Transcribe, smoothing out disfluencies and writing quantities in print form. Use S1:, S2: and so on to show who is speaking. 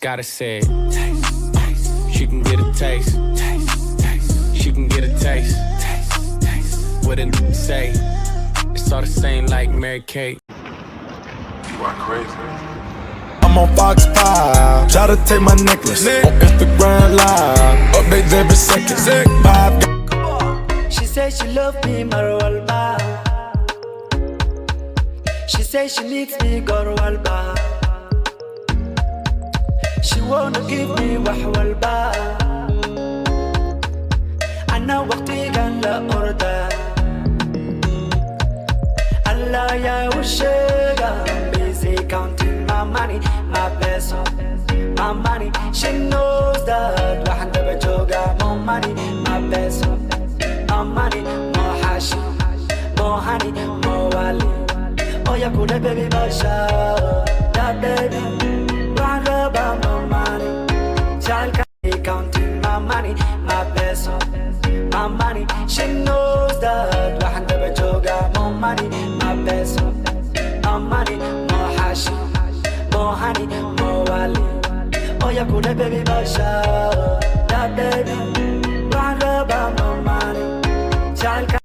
S1: Gotta say it. Taste, taste. She can get a taste. Taste, taste. She can get a taste. Taste, taste. What a n say? It's all the same like Mary Kate.
S2: You are crazy.
S3: I'm on Fox 5, try to take my necklace. On Instagram Live, updates every second.
S4: She say she love me, Marwalba. She say she needs me, Gorwalba. She wanna give me wahwalba. أنا وقتي كان لا أرضى. Allah ya وشيغا. Busy counting my money, my peso, my money. She knows that واحد بجوجا more money, my peso, my money, more hashi, more honey, more wali. Oh ya kule baby basha, that baby. Run about more money, child counting my money, my peso, my money. She knows that واحد بجوجا more money, my peso, my money, more hashi, more honey, more wali. Oh ya kule baby basha, that baby. Run about more money, child.